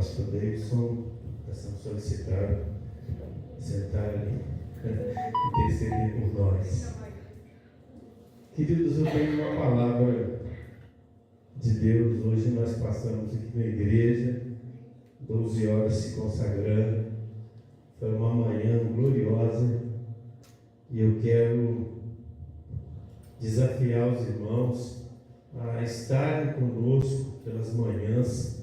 pastor Davidson está sendo solicitado sentar ali e interceder por nós. Queridos, eu tenho uma palavra de Deus. Hoje nós passamos aqui na igreja 12 horas se consagrando. Foi uma manhã gloriosa e eu quero desafiar os irmãos a estarem conosco pelas manhãs.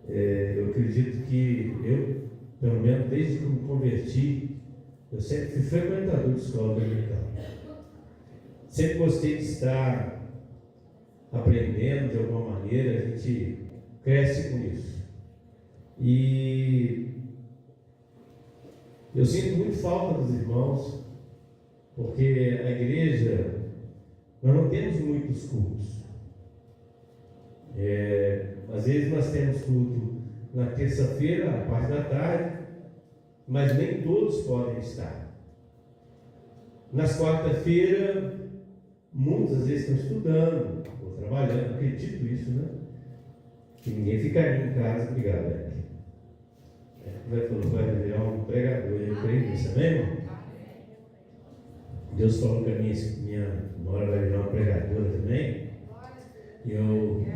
Eu acredito que eu, pelo menos desde que eu me converti, eu sempre fui frequentador de escola dominical. Sempre gostei de estar aprendendo de alguma maneira, a gente cresce com isso. E eu sinto muito falta dos irmãos, porque a igreja, nós não temos muitos cultos. Às vezes nós temos culto na terça-feira, à parte da tarde, mas nem todos podem estar. Nas quarta-feira, muitos às vezes estão estudando ou trabalhando, acredito isso, né? Que ninguém ficaria em casa. Obrigado, Beck. Vai virar um pregador, eu creio nisso, amém, irmão? Deus falou que a minha nora vai virar uma pregadora também. E eu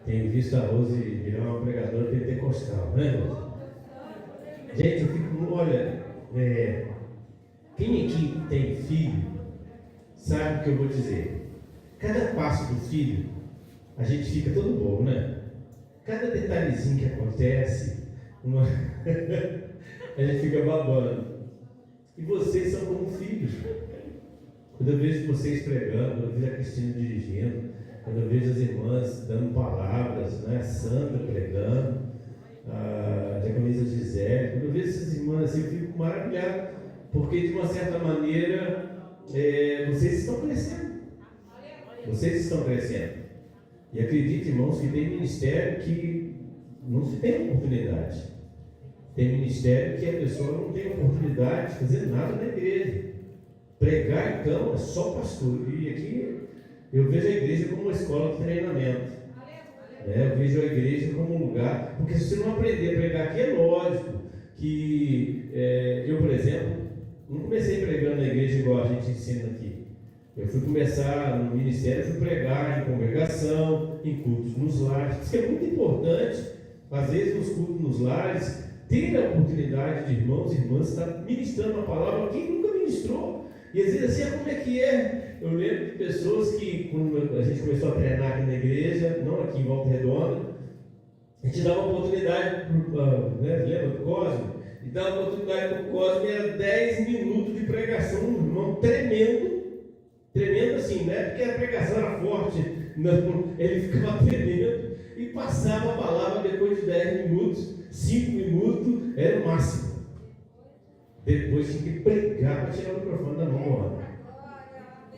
tenho visto a Rose virar uma pregadora pentecostal, né, Rose? Gente, eu fico, olha, quem aqui tem filho sabe o que eu vou dizer. Cada passo do filho, a gente fica todo bom, né? Cada detalhezinho que acontece, a gente fica babando. E vocês são como filhos. Quando eu vejo vocês pregando, quando eu vejo a Cristina dirigindo, quando eu vejo as irmãs dando palavras, né? A Sandra pregando, a diaconisa Gisele, quando eu vejo essas irmãs assim, eu fico maravilhado, porque de uma certa maneira vocês estão crescendo. Vocês estão crescendo. E acredite, irmãos, que tem ministério que não se tem oportunidade. Tem ministério que a pessoa não tem oportunidade de fazer nada na igreja. Pregar, então, é só pastor. E aqui eu vejo a igreja como uma escola de treinamento. Eu vejo a igreja como um lugar, porque se você não aprender a pregar aqui, é lógico que eu, por exemplo, não comecei pregando na igreja igual a gente ensina aqui. Eu fui começar no ministério, fui pregar em congregação, em cultos nos lares. Isso é muito importante, às vezes nos cultos nos lares, ter a oportunidade de irmãos e irmãs estar ministrando a palavra a quem nunca ministrou. E às vezes assim, como é que é? Eu lembro de pessoas que, quando a gente começou a treinar aqui na igreja, não aqui em Volta Redonda, a gente dava oportunidade, lembra do Cosme? E dava oportunidade para o Cosme, era 10 minutos de pregação, um irmão tremendo assim, não é porque a pregação era forte, não, ele ficava tremendo e passava a palavra depois de 10 minutos, 5 minutos, era o máximo. Depois tinha que pregar para tirar o microfone da mão do homem.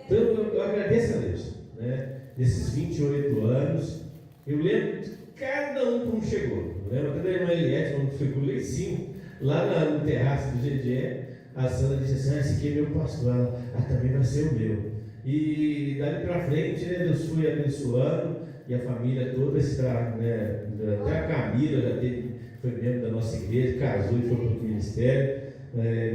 Então eu agradeço a Deus, né? Nesses 28 anos, eu lembro de cada um como chegou. Eu lembro até da irmã Eliette, quando foi com o Leicinho, lá no terraço do GDE, a Sandra disse assim: esse aqui é meu pastor, ela também vai ser o meu. E dali para frente, né, Deus foi abençoando, e a família toda está, né, até a Camila já foi membro da nossa igreja, casou e foi para o ministério.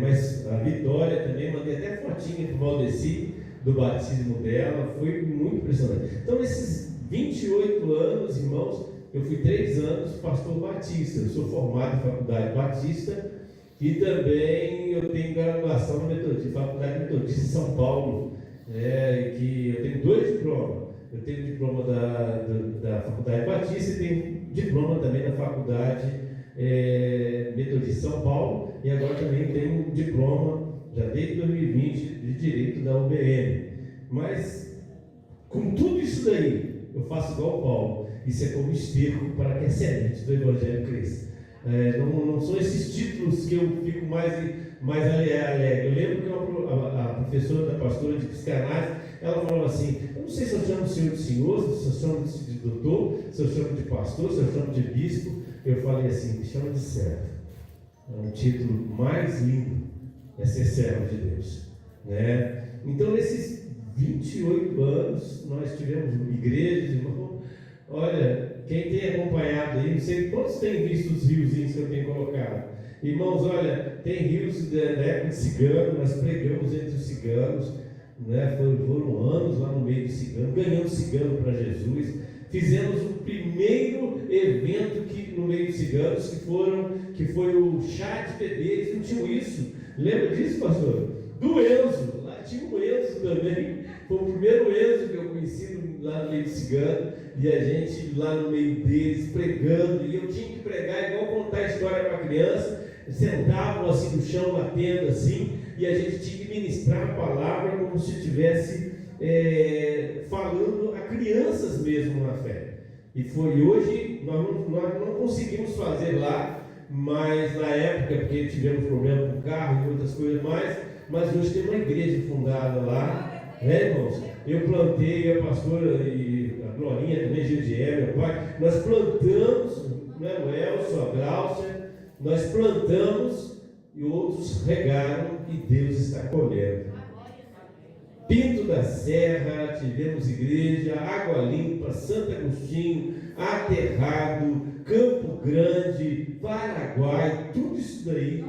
Mas a Vitória também, mandei até fotinha para o Valdeci do batismo dela, foi muito impressionante. Então, nesses 28 anos, irmãos, eu fui 3 anos pastor batista. Eu sou formado em faculdade batista e também eu tenho graduação na Faculdade Metodista de São Paulo, que eu tenho 2 diplomas. Eu tenho diploma da Faculdade Batista e tenho diploma também da Faculdade Metodista de São Paulo, e agora também tenho um diploma, já desde 2020, de Direito da UBM. Mas, com tudo isso daí, eu faço igual o Paulo: isso é como esterco para que a semente do Evangelho cresça. Não são esses títulos que eu fico mais alegre. Eu lembro que a professora da pastora de psicanálise, ela falou assim: eu não sei se eu chamo o senhor de senhor, se eu chamo de doutor, se eu chamo de pastor, se eu chamo de bispo. Eu falei assim: me chama de servo. É um título mais lindo, é ser servo de Deus, né? Então, nesses 28 anos, nós tivemos igrejas, irmão. Olha, quem tem acompanhado aí, não sei quantos têm visto os riozinhos que eu tenho colocado. Irmãos, olha, tem rios da época de cigano, nós pregamos entre os ciganos, né? Foram anos lá no meio de cigano, ganhamos cigano para Jesus. Fizemos o primeiro evento no meio dos ciganos, que foi o chá de bebê. Eles não tinham isso. Lembra disso, pastor? Do Enzo. Lá tinha o Enzo também. Foi o primeiro Enzo que eu conheci lá no meio do cigano. E a gente lá no meio deles pregando. E eu tinha que pregar igual contar a história para a criança. Sentavam assim no chão, na tenda assim. E a gente tinha que ministrar a palavra como se estivesse falando a crianças mesmo na fé. E hoje nós não conseguimos fazer lá, mas na época, porque tivemos problema com o carro e outras coisas mais, mas hoje tem uma igreja fundada lá, né, irmãos? Eu plantei, a pastora e a Glorinha também, Gildiel, meu pai, nós plantamos, né, o Elcio, a Gláucia, nós plantamos e outros regaram e Deus está colhendo. Pinto da Serra, tivemos igreja, Água Limpa, Santo Agostinho, Aterrado, Campo Grande, Paraguai, tudo isso daí,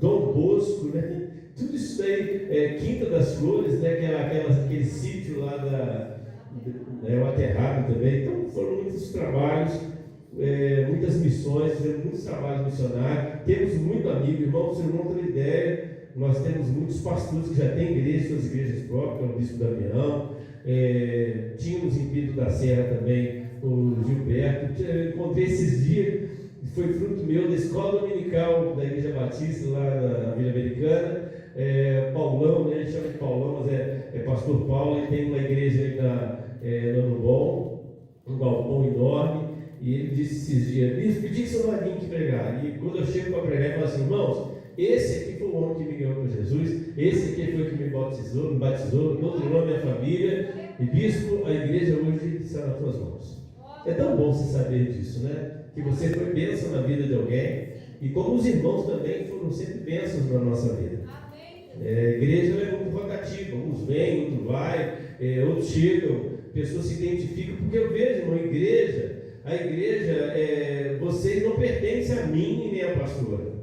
Dom Bosco, né? Tudo isso daí, Quinta das Flores, né? Aquele sítio lá o Aterrado também. Então foram muitos trabalhos, muitas missões, fizemos muitos trabalhos missionários, temos muito amigo, irmãos, vocês não têm ideia. Nós temos muitos pastores que já têm igrejas, suas igrejas próprias, como o Bispo Damião. Tínhamos em Pinto da Serra também o Gilberto. Eu encontrei esses dias, foi fruto meu da escola dominical da Igreja Batista, lá na Vila Americana. Paulão, né? A gente chama de Paulão, mas é pastor Paulo. Ele tem uma igreja aí no Ano Bom, um galpão enorme. E ele disse esses dias: Bispo, pedi que você vai vir aqui pregar. E quando eu chego para pregar, ele fala assim: irmãos, esse aqui foi o homem que me ganhou para Jesus, esse aqui foi o que me batizou, doutrinou a minha família, e bispo, a igreja hoje está nas tuas mãos. É tão bom você saber disso, né? Que você foi bênção na vida de alguém, e como os irmãos também foram sempre bênçãos na nossa vida. A igreja é muito rotativa, uns vêm, outros vai, outros chegam, pessoas se identificam, porque eu vejo, irmão, a igreja, vocês não pertencem a mim nem a pastora.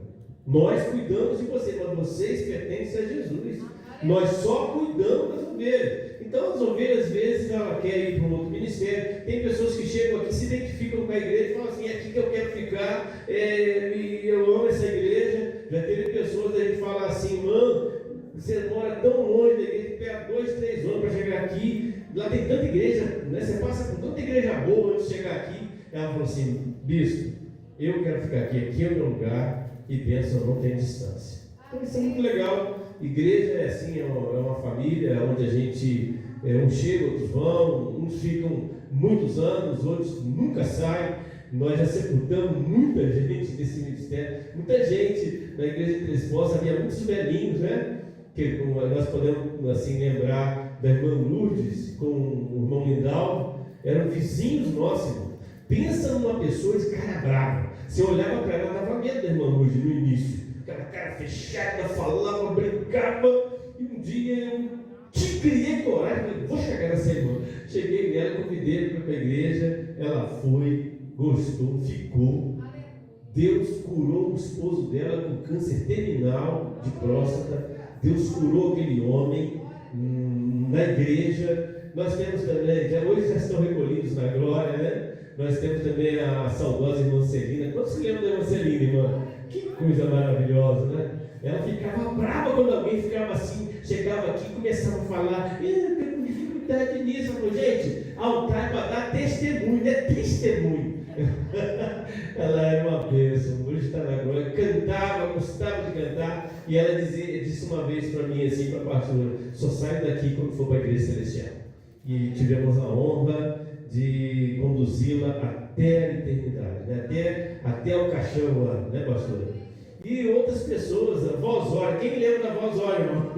Nós cuidamos de vocês, mas vocês pertencem a Jesus. Nós só cuidamos das ovelhas. Então as ovelhas, às vezes, ela quer ir para um outro ministério. Tem pessoas que chegam aqui, se identificam com a igreja e falam assim: é aqui que eu quero ficar, e eu amo essa igreja. Já teve pessoas que a gente fala assim: mano, você mora tão longe da igreja, que pega 2, 3 anos para chegar aqui. Lá tem tanta igreja, né? Você passa por tanta igreja boa antes de chegar aqui. Ela falou assim: bispo, eu quero ficar aqui é o meu lugar. E bênção não tem distância. Então isso é muito legal. Igreja é assim, é uma família onde a gente, uns chegam, outros vão, uns ficam muitos anos, outros nunca saem. Nós já sepultamos muita gente desse ministério, muita gente na igreja de Três Poços, havia muitos velhinhos, né? Que nós podemos assim lembrar da irmã Lourdes com o irmão Lindalvo, eram vizinhos nossos, irmão. Pensa numa pessoa de cara brava. Você olhava para ela, dava medo da irmã Lourdes no início. Aquela cara fechada, falava, brincava. E um dia eu te criei coragem, falei: vou chegar nessa irmã. Cheguei nela, convidei ela para a igreja. Ela foi, gostou, ficou. Deus curou o esposo dela com câncer terminal de próstata. Deus curou aquele homem na igreja. Nós temos também, hoje já estão recolhidos na glória, né? Nós temos também a saudosa irmã Celina. Quantos se lembram da irmã Celina, irmã? Que coisa maravilhosa, né? Ela ficava brava quando alguém ficava assim, chegava aqui e começava a falar: eu tenho dificuldade nisso. Eu falei: gente, altar é para dar testemunho, não é testemunho. Ela era uma bênção, hoje está na glória, cantava, gostava de cantar. E ela disse uma vez para mim, assim, para a pastora: só saio daqui quando for para a igreja celestial. E tivemos a honra de conduzi-la até a eternidade, né? até o caixão lá, né, pastora? E outras pessoas, a Voz Ora, quem lembra da Voz Ora, irmão?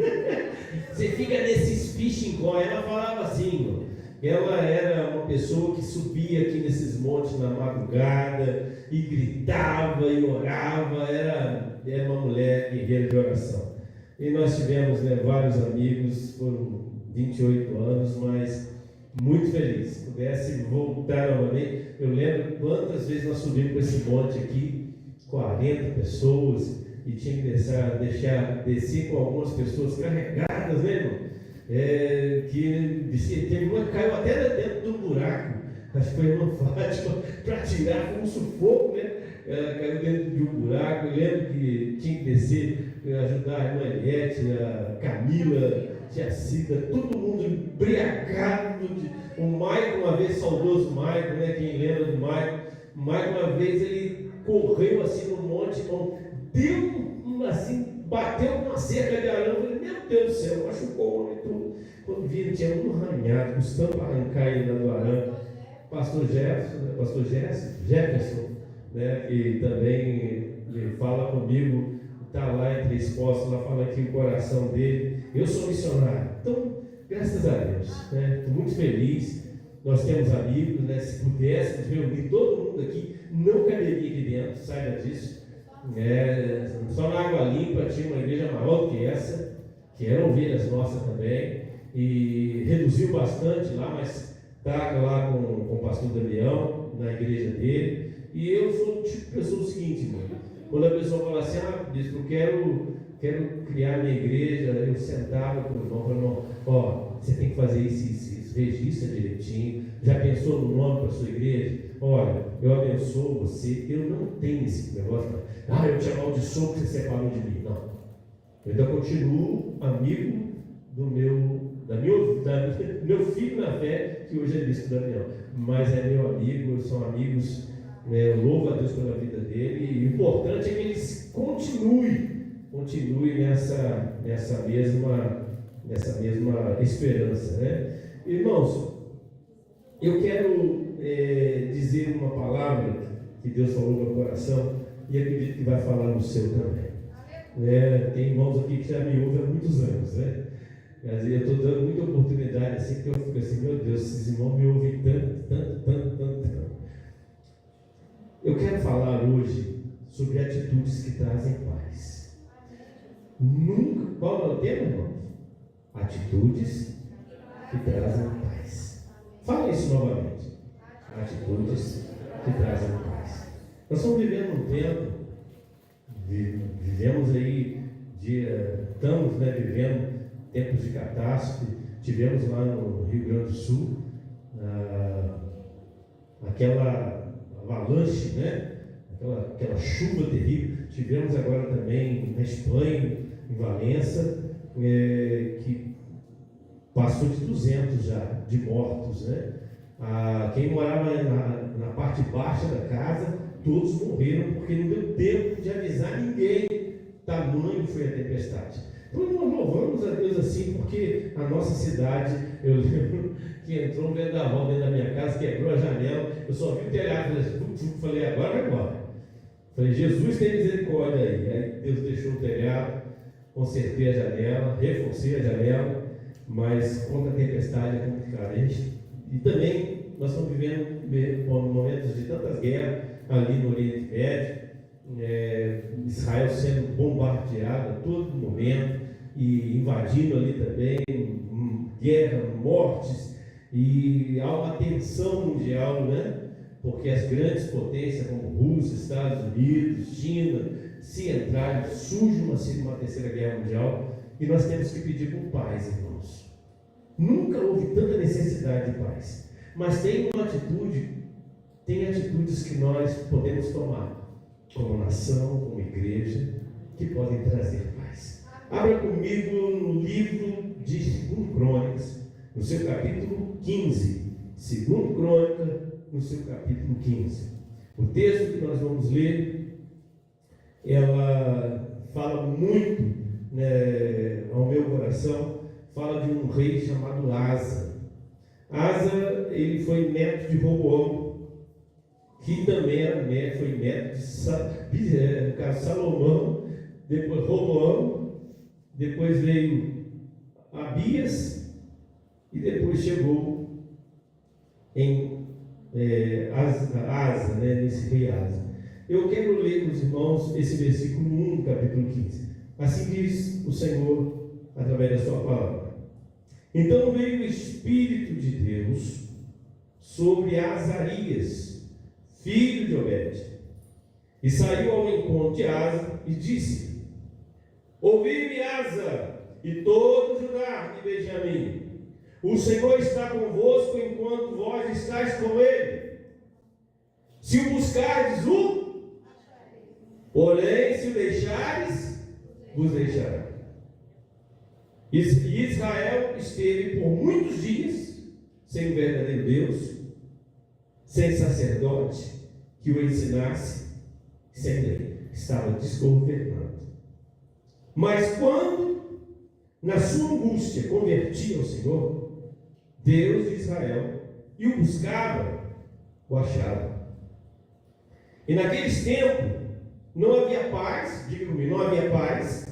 Você fica nesses fishing coin. Ela falava assim, irmão. Ela era uma pessoa que subia aqui nesses montes na madrugada e gritava e orava. Era uma mulher guerreira de oração. E nós tivemos, né, vários amigos, foram 28 anos, mas muito feliz. Se pudesse voltar novamente, eu lembro quantas vezes nós subimos com esse monte aqui, 40 pessoas, e tinha que descer com algumas pessoas carregadas, né, irmão? Que teve uma que caiu até dentro do buraco, acho que foi a irmã Fátima, para tirar, foi um sufoco, né? Ela caiu dentro de um buraco. Eu lembro que tinha que descer, ajudar a irmã Eliette, a Camila, tia Cida, todo mundo embriagado. O Maicon, uma vez, saudoso Maicon, né? Quem lembra do Maicon? O Maicon, uma vez, ele correu assim no monte, irmão, bateu com uma cerca de arame. Eu falei, meu Deus do céu, machucou o homem tudo. Quando vi, ele tinha um arranhado, custando arrancar ele do arame. Pastor Jefferson, né, que também fala comigo, está lá entre expostos, lá fala aqui o coração dele. Eu sou missionário, então, graças a Deus, né, estou muito feliz. Nós temos amigos, né, se pudéssemos reunir todo mundo aqui, não caberia aqui dentro, saiba disso. Só na Água Limpa tinha uma igreja maior do que essa, que eram ovelhas nossas também, e reduziu bastante lá, mas está lá com o pastor Damião, na igreja dele. E eu sou o tipo de pessoa seguinte, irmão. Quando a pessoa fala assim, diz que eu quero criar minha igreja, eu sentava com o irmão, falei, irmão, você tem que fazer isso, registra direitinho. Já pensou no nome para a sua igreja? Olha, eu abençoo você. Eu não tenho esse negócio, eu te amaldiçoo que você separou de mim. Não. Eu ainda continuo amigo do meu filho na fé, que hoje é bispo Daniel, mas é meu amigo, são amigos, eu louvo a Deus pela vida dele, e o importante é que eles continuem nessa mesma esperança, né? Irmãos, eu quero dizer uma palavra que Deus falou no meu coração, e acredito que vai falar no seu também. Tem irmãos aqui que já me ouvem há muitos anos, né? Eu estou dando muita oportunidade assim, que eu fico assim, meu Deus, esses irmãos me ouvem tanto. Eu quero falar hoje sobre atitudes que trazem paz. Qual é o tema, irmãos? Atitudes que trazem paz. Fala isso novamente. Atitudes que trazem paz. Nós estamos vivendo um tempo, vivemos aí, estamos vivendo tempos de catástrofe. Tivemos lá no Rio Grande do Sul aquela avalanche, né? Aquela chuva terrível. Tivemos agora também na Espanha, em Valença, que passou de 200 já de mortos, né? Quem morava na parte baixa da casa, todos morreram porque não deu tempo de avisar ninguém. Tamanho foi a tempestade. Então nós louvamos a Deus assim, porque a nossa cidade, eu lembro que entrou um vendaval dentro da minha casa, quebrou a janela, eu só vi o telhado, falei, agora vai embora. Falei, Jesus tem misericórdia aí. Aí Deus deixou o telhado, consertei a janela, reforcei a janela, mas contra a tempestade é complicado. E também nós estamos vivendo momentos de tantas guerras ali no Oriente Médio, Israel sendo bombardeada a todo momento e invadindo ali também, guerra, mortes, e há uma tensão mundial, né? Porque as grandes potências como Rússia, Estados Unidos, China, se entrarem, surge uma terceira guerra mundial, e nós temos que pedir por paz, irmãos. Nunca houve tanta necessidade de paz, mas tem atitudes que nós podemos tomar como nação, como igreja, que podem trazer paz. Abra comigo no livro de 2 Crônicas, no seu capítulo 15. 2 Crônica, no seu capítulo 15. O texto que nós vamos ler, ela fala muito, ao meu coração, fala de um rei chamado Asa. Asa, ele foi neto de Roboão, que também foi neto de Salomão, depois Roboão, depois veio Abias, e depois chegou em Asa, nesse rei Asa. Eu quero ler com os irmãos esse versículo 1 do capítulo 15. Assim diz o Senhor através da sua palavra. Então veio o Espírito de Deus sobre Azarias, filho de Obed, e saiu ao encontro de Asa e disse: ouvi-me, Asa, e todo Judá e Benjamim, o Senhor está convosco enquanto vós estáis com ele. Se o buscardes, porém, se o deixares, vos deixará. E Israel esteve por muitos dias sem o verdadeiro Deus, sem sacerdote que o ensinasse, sem lei. Estava desgovernado. Mas quando, na sua angústia, convertia ao Senhor, Deus de Israel, e o buscava, o achava. E naqueles tempos, não havia paz, diga comigo, não havia paz,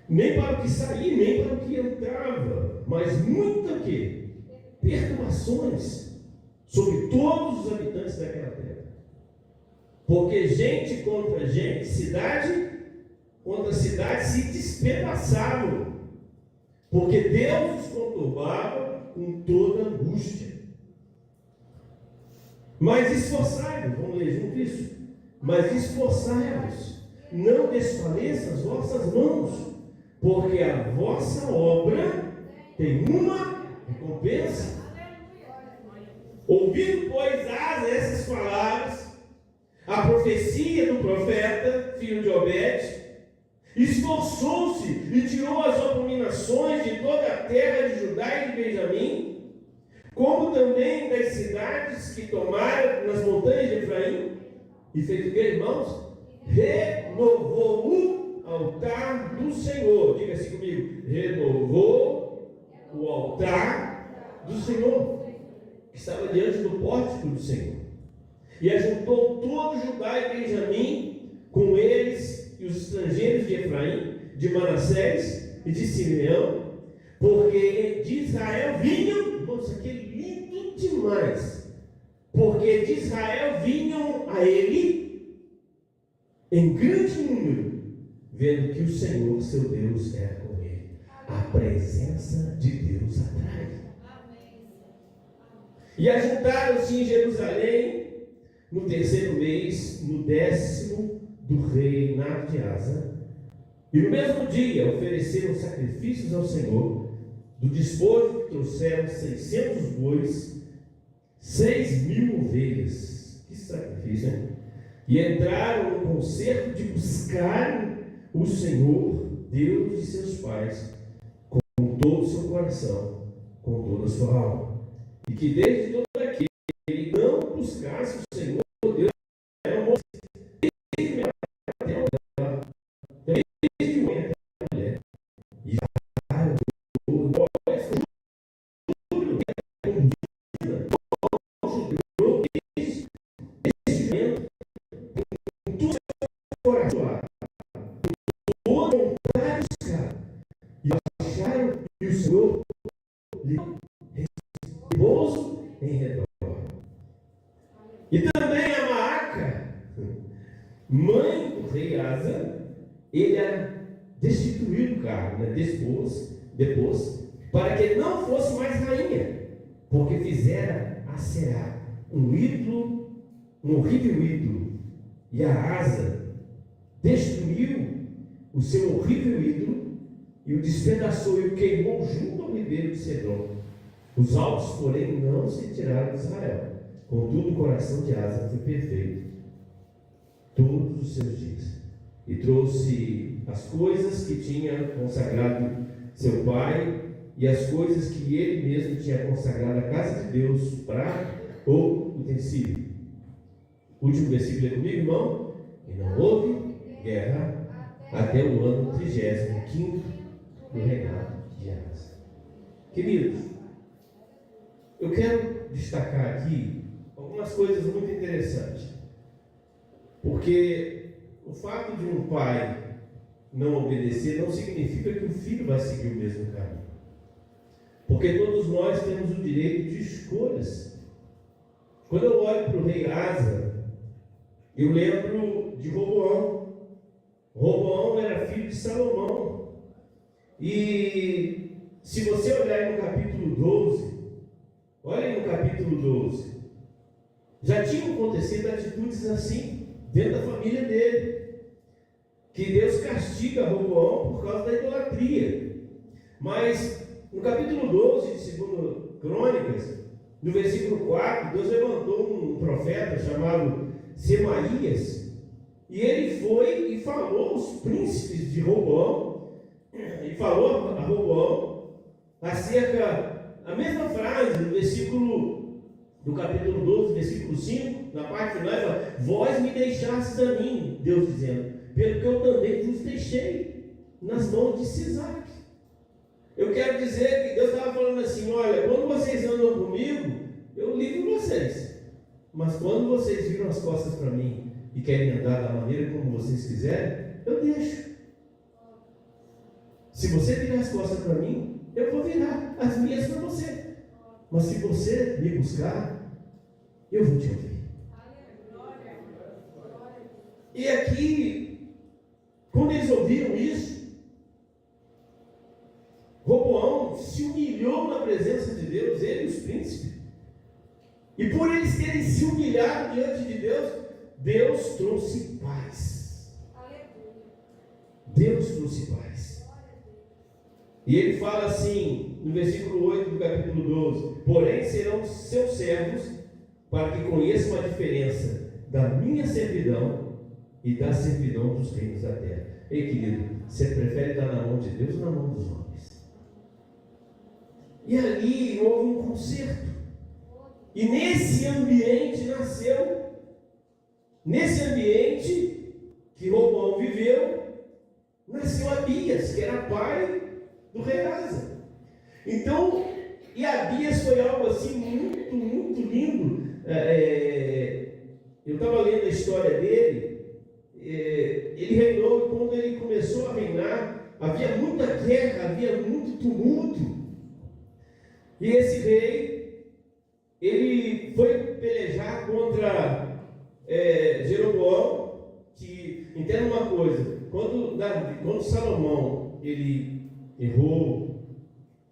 nem para o que saía, nem para o que entrava, mas muita que? Perturbações sobre todos os habitantes daquela terra. Porque gente contra gente, cidade contra cidade se despedaçavam, porque Deus os conturbava com toda angústia. Mas esforçai-vos, vamos ler junto isso. Mas esforçai-vos, não desfaleçam as vossas mãos, porque a vossa obra tem uma recompensa. Ouvindo, pois, Asa essas palavras, a profecia do profeta, filho de Obed, esforçou-se e tirou as abominações de toda a terra de Judá e de Benjamim, como também das cidades que tomaram nas montanhas de Efraim, e fez o que, irmãos? Renovou o altar do Senhor. Diga assim comigo: renovou o altar do Senhor, que estava diante do pórtico do Senhor, e ajuntou todo Judá e Benjamim, com eles e os estrangeiros de Efraim, de Manassés e de Simeão, porque de Israel vinham, irmãos, isso aqui é lindo demais, porque de Israel vinham a ele em grande número, vendo que o Senhor, seu Deus, era com ele. A presença de Deus atrai. E ajuntaram-se em Jerusalém no terceiro mês, no 10º do reinado de Asa, e no mesmo dia ofereceram sacrifícios ao Senhor. Do despojo trouxeram 600 bois, 6.000 ovelhas. Que sacrifício, hein? E entraram no concerto de buscar o Senhor, Deus de seus pais, com todo o seu coração, com toda a sua alma. E que desde todo aquele que não buscasse o Senhor, Deus era um desde o homem até a mulher. E e o Senhor lhe repouso em redor. E também a Maaca, mãe do rei Asa, ele era destituído do cargo, né? Depois, para que ele não fosse mais rainha, porque fizera a Será um ídolo, um horrível ídolo, e a Asa destruiu o seu horrível ídolo e o despedaçou e o queimou junto ao ribeiro de Cedron. Os altos, porém, não se retiraram de Israel. Contudo, o coração de Asa foi perfeito todos os seus dias, e trouxe as coisas que tinha consagrado seu pai e as coisas que ele mesmo tinha consagrado à casa de Deus, prata ou utensílio. Último versículo é comigo, irmão. E não houve guerra até o ano 35º do reinado de Asa. Queridos, eu quero destacar aqui algumas coisas muito interessantes, porque o fato de um pai não obedecer não significa que o filho vai seguir o mesmo caminho, porque todos nós temos o direito de escolhas. Quando eu olho para o rei Asa, eu lembro de Roboão. Roboão era filho de Salomão, e se você olhar aí no capítulo 12, olha aí no capítulo 12, já tinham acontecido atitudes assim, dentro da família dele, que Deus castiga Roboão por causa da idolatria. Mas no capítulo 12 de 2 Crônicas, no versículo 4, Deus levantou um profeta chamado Semaías, e ele foi e falou aos príncipes de Roboão, e falou a Roboão acerca, a mesma frase, no versículo do capítulo 12, versículo 5, na parte final, fala: vós me deixastes a mim, Deus dizendo, pelo que eu também vos deixei nas mãos de Sisaque. Eu quero dizer que Deus estava falando assim: olha, quando vocês andam comigo, eu livro vocês, mas quando vocês viram as costas para mim e querem andar da maneira como vocês quiserem, eu deixo. Se você virar as costas para mim, eu vou virar as minhas para você. Mas se você me buscar, eu vou te ouvir. E aqui, quando eles ouviram isso, Roboão se humilhou na presença de Deus, ele e os príncipes. E por eles terem se humilhado diante de Deus, Deus trouxe paz. Deus trouxe paz. E ele fala assim, no versículo 8 do capítulo 12: porém serão seus servos, para que conheçam a diferença da minha servidão e da servidão dos reinos da terra. Ei, querido, você prefere estar na mão de Deus ou na mão dos homens? E ali houve um conserto. E nesse ambiente nasceu, nesse ambiente que Roboão viveu, nasceu Abias, que era pai do rei Asa. Então, e Abias foi algo assim muito, muito lindo. Eu estava lendo a história dele. Ele reinou, e quando ele começou a reinar, havia muita guerra, havia muito tumulto. E esse rei, ele foi pelejar contra Jeroboão, que, entenda uma coisa, quando Salomão, ele errou,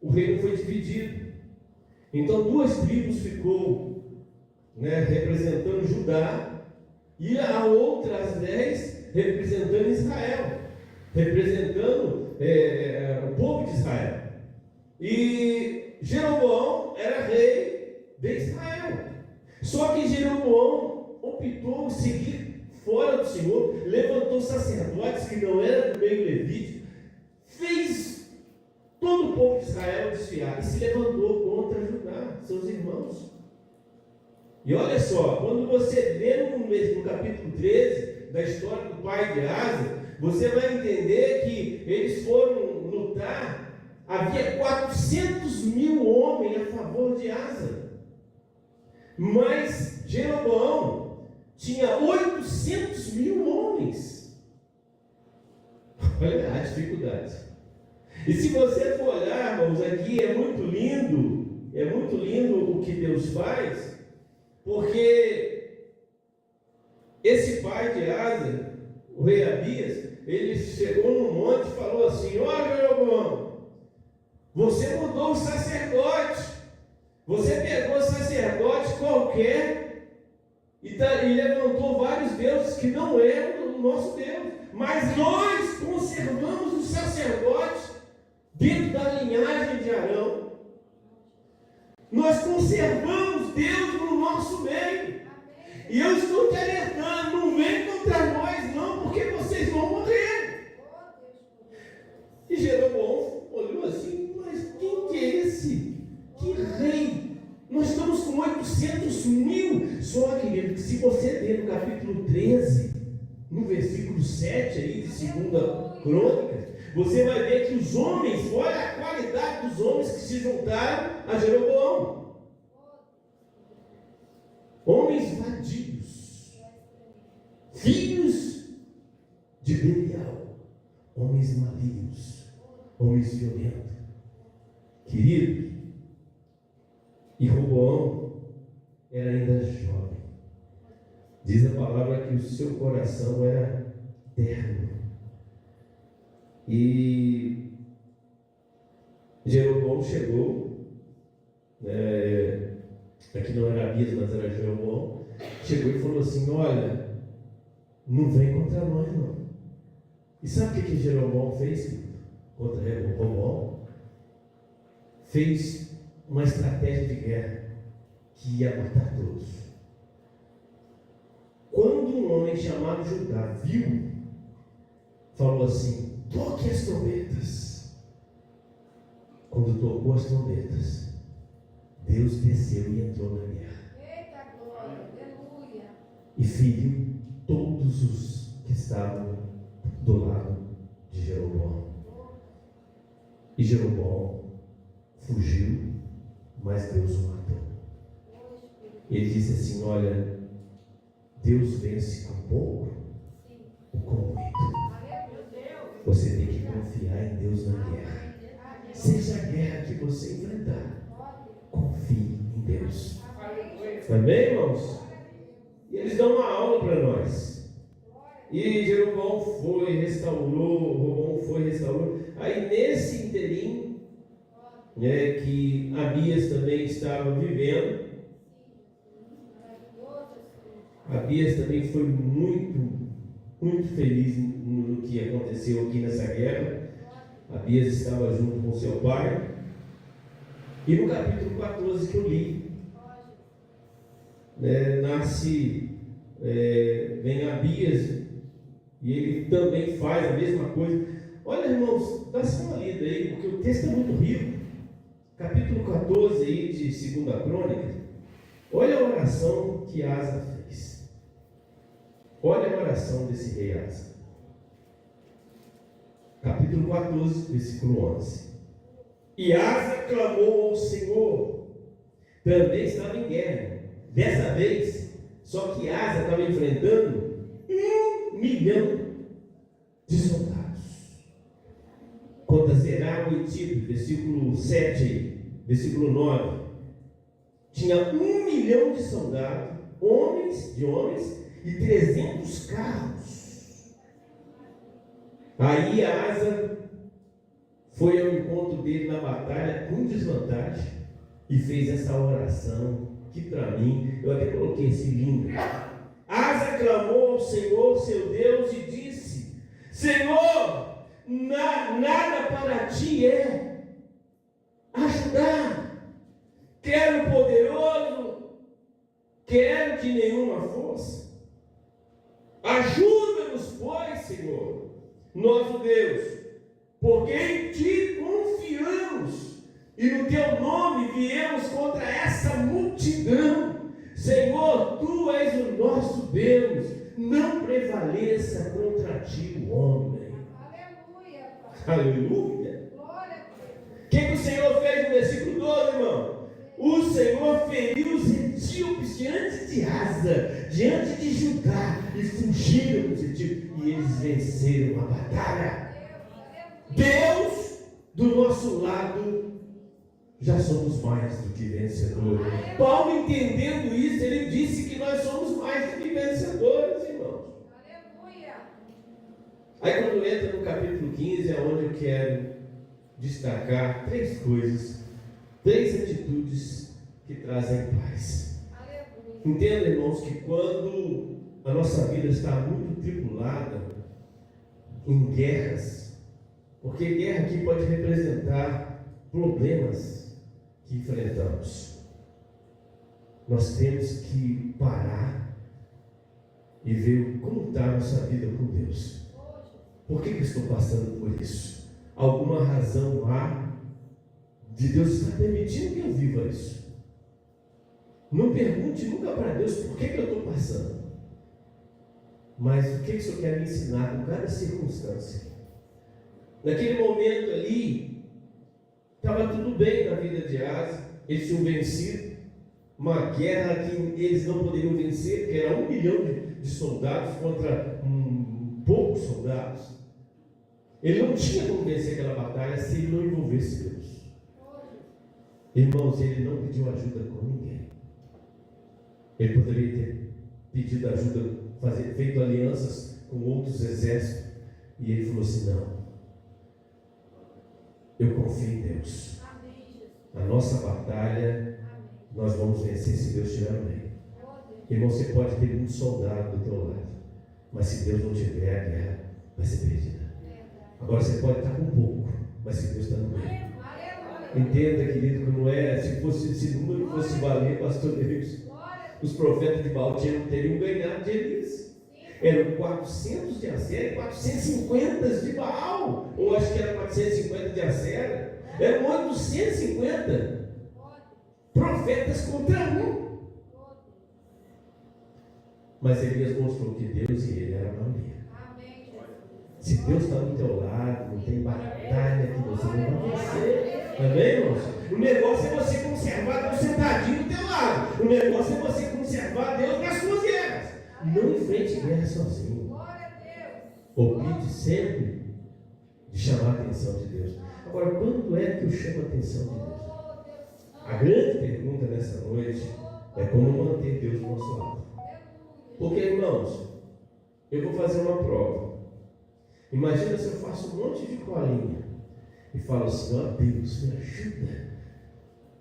o reino foi dividido. Então 2 tribos ficou, representando Judá, e a outras 10 representando Israel, representando o povo de Israel. E Jeroboão era rei de Israel. Só que Jeroboão optou por seguir fora do Senhor, levantou sacerdotes que não eram do meio levítico, fez todo o povo de Israel desfiar e se levantou contra Judá, seus irmãos. E olha só, quando você vê no capítulo 13 da história do pai de Asa, você vai entender que eles foram lutar. Havia 400.000 homens a favor de Asa, mas Jeroboão tinha 800.000 homens. Olha a dificuldade. E se você for olhar, irmãos, aqui é muito lindo o que Deus faz, porque esse pai de Asa, o rei Abias, ele chegou no monte e falou assim: olha, Jeroboão, você mudou o sacerdote, você pegou sacerdote qualquer e levantou vários deuses que não eram o nosso Deus, mas nós conservamos o sacerdote dentro da linhagem de Arão. Nós conservamos Deus no nosso meio. E eu estou te alertando, não vem contra nós não, porque vocês vão morrer. E Jeroboão olhou assim: mas quem que é esse? Que rei? Nós estamos com 800.000. Só, querido, que se você ler no capítulo 13, no versículo 7 aí de 2 Crônicas, você vai ver que os homens, olha a qualidade dos homens que se juntaram a Jeroboão. Homens vadios, filhos de Belial, homens malignos, homens violentos. Queridos, e Roboão era ainda jovem. Diz a palavra que o seu coração era terno. E Jeroboão chegou, aqui não era Abias, mas era Jeroboão, chegou e falou assim: olha, não vem contra nós não. E sabe o que Jeroboão fez contra Roboão? Fez uma estratégia de guerra que ia matar todos. Quando um homem chamado Judá viu, falou assim: toque as trombetas. Quando tocou as trombetas, Deus desceu e entrou na guerra. Eita glória, aleluia. E feriu todos os que estavam do lado de Jeroboão. E Jeroboão fugiu, mas Deus o matou. Ele disse assim: olha, Deus vence com pouco ou com muito. Você tem que confiar em Deus na guerra. Seja a guerra que você enfrentar, confie em Deus. Amém, irmãos? E eles dão uma aula para nós. E Jeroboão foi, restaurou, Roboão foi, restaurou. Aí nesse interim, que Abias também estava vivendo, Abias também foi muito feliz no que aconteceu aqui nessa guerra. Abias estava junto com seu pai. E no capítulo 14 que eu li, vem Abias, e ele também faz a mesma coisa. Olha, irmãos, dá só uma lida aí, porque o texto é muito rico. Capítulo 14 aí de 2 Crônicas. Olha a oração que Asa fez. Olha a oração desse rei Asa. Capítulo 14, versículo 11. E Asa clamou ao Senhor. Também estava em guerra. Dessa vez, só que Asa estava enfrentando 1 milhão de soldados. Contra Zerá o Etito, versículo 7, versículo 9. Tinha 1 milhão de soldados, homens e 300 carros. Aí Asa foi ao encontro dele na batalha com desvantagem e fez essa oração que para mim, eu até coloquei esse lindo. Asa clamou ao Senhor, seu Deus, e disse: Senhor, nada para ti é ajudar. Quero poderoso, quero de nenhuma força. Ajuda-nos, pois, Senhor, nosso Deus, porque em ti confiamos e no teu nome viemos contra essa multidão. Senhor, tu és o nosso Deus, não prevaleça contra ti o homem. Aleluia, Pai. Aleluia. Glória a Deus. O que o Senhor fez no versículo 12, irmão? O Senhor feriu os etíopes diante de Asa, diante de Judá, e fugiram os etíopes, e eles venceram a batalha. Deus, do nosso lado, já somos mais do que vencedores. Paulo, entendendo isso, ele disse que nós somos mais do que vencedores, irmãos. Aleluia. Aí quando entra no capítulo 15, é onde eu quero destacar 3 coisas, 3 atitudes que trazem paz. Aleluia. Entenda, irmãos, que quando a nossa vida está muito tribulada em guerras, porque guerra aqui pode representar problemas que enfrentamos, nós temos que parar e ver como está a nossa vida com Deus. Por que eu estou passando por isso? Alguma razão há de Deus estar permitindo que eu viva isso. Não pergunte nunca para Deus por que eu estou passando, mas o que o Senhor quer me ensinar com cada circunstância. Naquele momento ali, estava tudo bem na vida de Asa, eles tinham vencido uma guerra que eles não poderiam vencer, que era 1 milhão de soldados contra poucos soldados. Ele não tinha como vencer aquela batalha se ele não envolvesse Deus. Irmãos, ele não pediu ajuda com ninguém. Ele poderia ter pedido ajuda, feito alianças com outros exércitos, e ele falou assim: não, eu confio em Deus. A nossa batalha nós vamos vencer se Deus estiver no meio. Irmão, você pode ter um soldado do teu lado, mas se Deus não tiver, a guerra vai ser perdida. Agora você pode estar com pouco, mas se Deus está no meio. Entenda, querido, que não é, se o número fosse valer, pastor Deus, os profetas de Baal teriam ganhado de Elias. Eram 400 de Acera e 450 de Baal, ou acho que era 450 de Acera. Eram 850 profetas contra um. Mas Elias mostrou que Deus e ele eram a maioria. Se Deus está do teu lado, não tem batalha que você não vai vencer. Amém, irmãos? O negócio é você conservar Deus sentadinho do teu lado. O negócio é você conservar Deus nas suas guerras. Não enfrente guerra sozinho. Opte sempre de chamar a atenção de Deus. Agora, quando é que eu chamo a atenção de Deus? A grande pergunta nessa noite é como manter Deus do nosso lado. Porque, irmãos, eu vou fazer uma prova. Imagina se eu faço um monte de colinha e falo assim: ó Deus, me ajuda.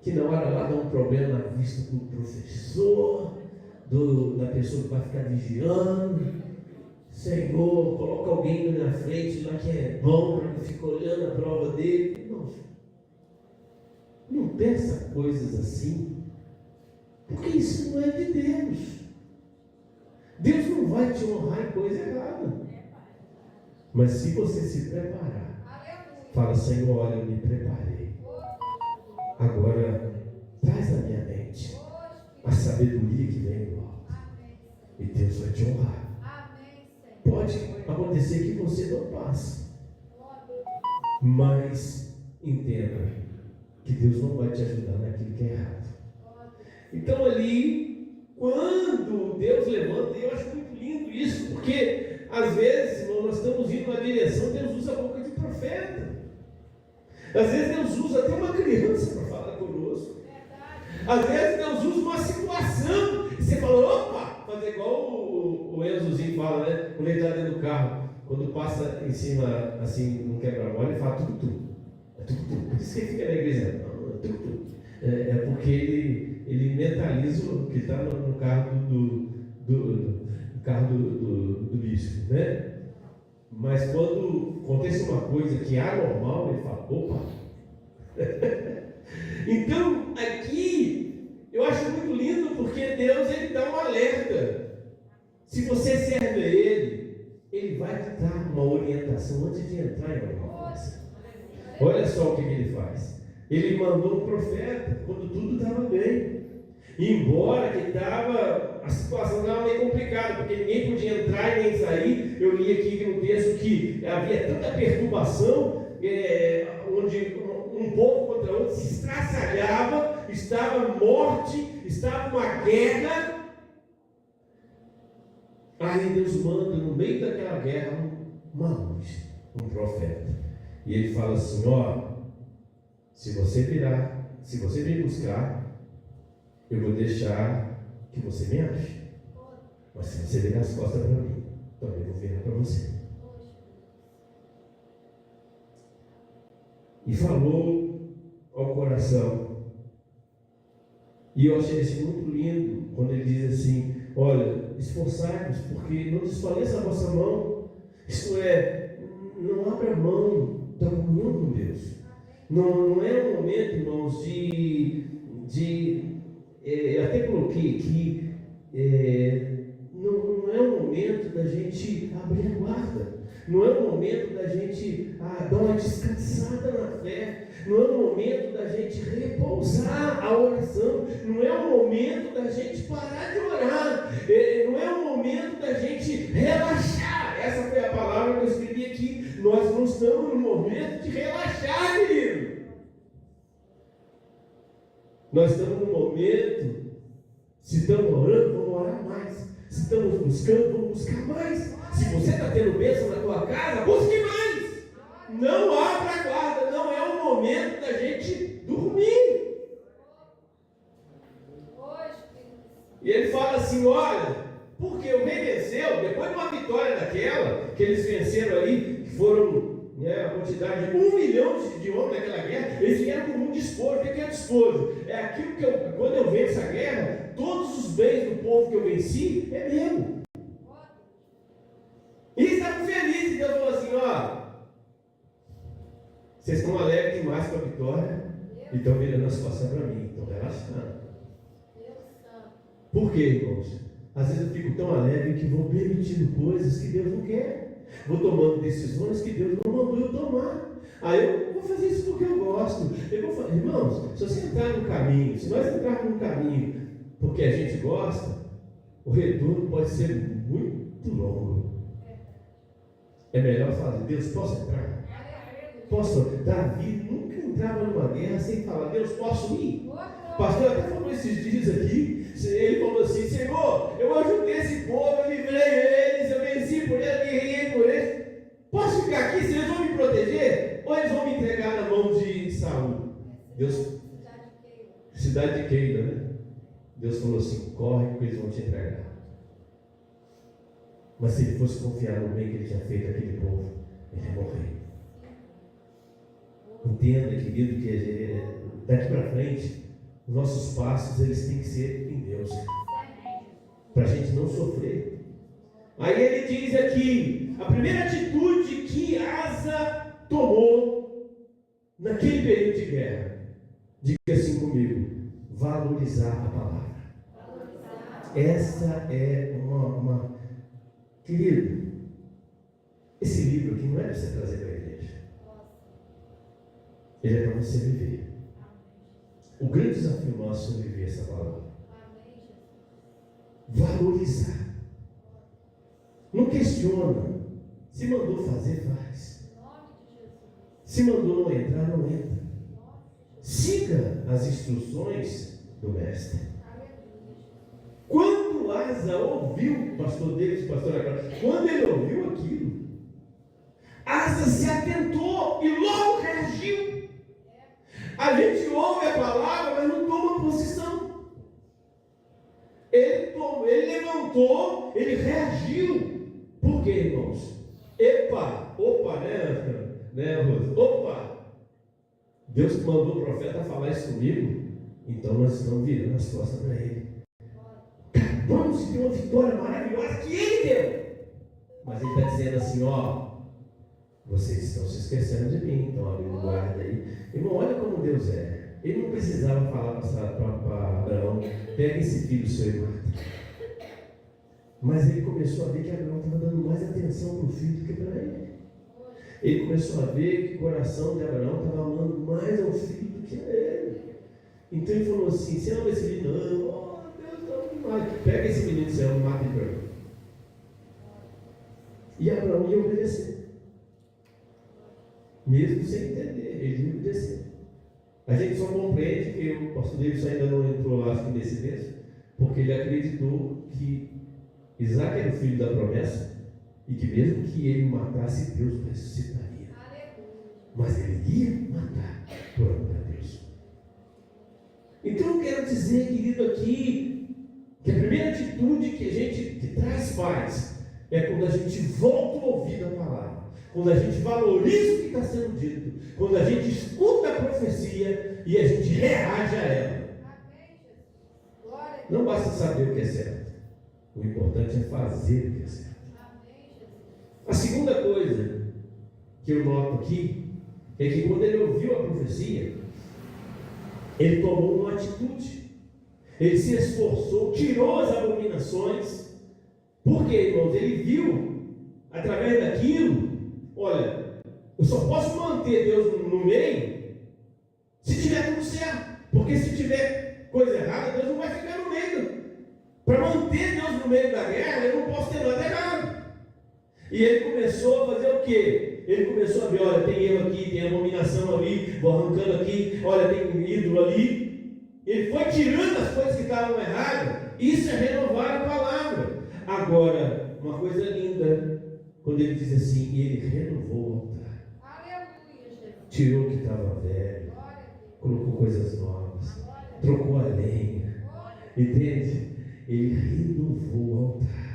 Que na hora lá dá um problema na vista do professor, da pessoa que vai ficar vigiando. Senhor, coloca alguém na minha frente lá que é bom para que eu fique olhando a prova dele. Não peça coisas assim, porque isso não é de Deus. Deus não vai te honrar em coisa errada. Mas se você se preparar, fala: Senhor, olha, eu me preparei. Agora, traz na minha mente a sabedoria que vem do alto. E Deus vai te honrar. Pode acontecer que você não passe, mas entenda que Deus não vai te ajudar naquilo que é errado. Então ali, quando Deus levanta, eu acho muito lindo isso, porque às vezes, irmão, nós estamos indo na direção, Deus usa a boca de profeta. Às vezes Deus usa até uma criança para falar conosco. Às vezes Deus usa uma situação e você fala: opa! Fazer igual o Enzozinho fala, né? Quando ele está dentro do carro, quando passa em cima, assim, no quebra-mola, ele fala tudo. É tudo. Por isso que ele fica na igreja. Não, é tudo. É porque ele mentaliza o que está no carro do bispo, né? Mas quando acontece uma coisa que é anormal, ele fala: opa! Então, aqui, eu acho muito lindo, porque Deus, ele dá um alerta. Se você serve a Ele vai te dar uma orientação antes de entrar em alguma coisa. Olha só o que ele faz. Ele mandou um profeta quando tudo estava bem. Embora que a situação estava meio complicada, porque ninguém podia entrar e nem sair. Eu li aqui no texto que havia tanta perturbação, onde um povo contra outro se estraçalhava, estava morte, estava uma guerra. Aí Deus manda no meio daquela guerra uma luz, um profeta. E ele fala assim: ó, se você vir buscar, eu vou deixar que você me ache. Mas se você virar as costas para mim, também vou virar para você. E falou ao coração. E eu achei isso muito lindo, quando ele diz assim: olha, esforçai-vos, porque não desfaleça a vossa mão. Isto é, não abra mão da comunhão com Deus. Não é um momento, irmãos, eu até coloquei aqui, não é um momento da gente abrir a guarda. Não é um momento da gente dar uma descansada na fé. Não é um momento da gente repousar a oração. Não é um momento da gente parar de orar. Não é um momento da gente relaxar. Essa foi a palavra que eu escrevi aqui. Nós não estamos no momento de relaxar, querido. Nós estamos no momento, se estamos orando, vamos orar mais. Se estamos buscando, vamos buscar mais. Se você está tendo bênção na tua casa, busque mais. Não abra a guarda, não é o momento da gente dormir. E ele fala assim: olha, porque o rei venceu, depois de uma vitória daquela, que eles venceram ali, que foram a quantidade de 1 milhão de homens naquela guerra, Eles vieram com muito despojo. O que é despojo? É aquilo que quando eu venço a guerra, todos os bens do povo que eu venci é meu. E eles estavam felizes. E Deus falou assim: ó, vocês estão alegres demais com a vitória e estão virando a situação para mim, estão relaxando. Por quê, irmãos? Às vezes eu fico tão alegre que vou permitindo coisas que Deus não quer. Vou tomando decisões que Deus não mandou eu tomar. Aí eu vou fazer isso porque eu gosto. Irmãos, se você entrar no caminho, se nós entrarmos no caminho porque a gente gosta, o retorno pode ser muito longo. É melhor fazer: Deus, posso entrar? Posso? Davi nunca entrava numa guerra sem falar: Deus, posso ir? Pastor até falou esses dias aqui. Ele falou assim: Senhor, eu ajudei esse povo, eu livrei eles, eu venci por eles, guerrei por eles. Posso ficar aqui? Se eles vão me proteger? Ou eles vão me entregar na mão de Saul? Deus, cidade de Keila, né? Deus falou assim: corre, porque eles vão te entregar. Mas se ele fosse confiar no bem que ele tinha feito àquele povo, ele ia morrer. Entenda, querido, que daqui para frente, os nossos passos eles têm que ser em Deus, para a gente não sofrer. Aí ele diz aqui, a primeira atitude que Asa tomou naquele período de guerra, diga assim comigo: valorizar a palavra. Essa é uma... Querido, esse livro aqui não é para você trazer para a igreja, ele é para você viver. O grande desafio nosso é viver essa palavra. Valorizar. Não questiona. Se mandou fazer, faz. Se mandou não entrar, não entra. Siga as instruções do mestre. Quando Asa ouviu, pastor David, pastor Acra, quando ele ouviu aquilo, Asa se atentou e logo reagiu. A gente ouve a palavra, mas não toma posição. Ele levantou, ele reagiu. Por quê, irmãos? Opa, né, Rosa? Opa! Deus mandou o profeta falar isso comigo, então nós estamos virando as costas para ele. Vamos ter uma vitória maravilhosa que ele deu. Mas ele está dizendo assim: ó, vocês estão se esquecendo de mim, estão abrindo guarda aí. Irmão, olha como Deus é. Ele não precisava falar para Abraão: pega esse filho seu e mata. Mas ele começou a ver que Abraão estava dando mais atenção para o filho do que para ele. Ele começou a ver que o coração de Abraão estava amando mais ao filho do que a ele. Então ele falou assim: você ama esse menino? Não, Deus não mais. Pega esse menino que você ama e mata ele para mim. E Abraão ia obedecer. Mesmo sem entender, ele ia obedecer. A gente só compreende que o pastor David ainda não entrou lá, acho que nesse mês, porque ele acreditou que Isaac era o filho da promessa e que mesmo que ele matasse, Deus ressuscitaria. Mas ele ia matar por amor a Deus. Então eu quero dizer, querido, aqui, que a primeira atitude que traz paz é quando a gente volta o ouvido à palavra, quando a gente valoriza o que está sendo dito, quando a gente escuta a profecia e a gente reage a ela. Não basta saber o que é certo, o importante é fazer o que é certo. A segunda coisa que eu noto aqui é que quando ele ouviu a profecia, ele tomou uma atitude, ele se esforçou, tirou as abominações. Por quê, irmãos? Ele viu, através daquilo, olha, eu só posso manter Deus no meio se tiver tudo certo, porque se tiver coisa errada, Deus não vai ficar no meio. Para manter Deus no meio da guerra, eu não posso ter nada errado. E ele começou a fazer o quê? Ele começou a ver: olha, tem erro aqui, tem abominação ali, vou arrancando aqui, olha, tem ídolo ali. Ele foi tirando as coisas que estavam erradas. Isso é renovar a palavra. Agora, uma coisa linda, quando ele diz assim: e ele renovou o altar. Tirou o que estava velho, colocou coisas novas, trocou a lenha. Entende? Ele renovou o altar.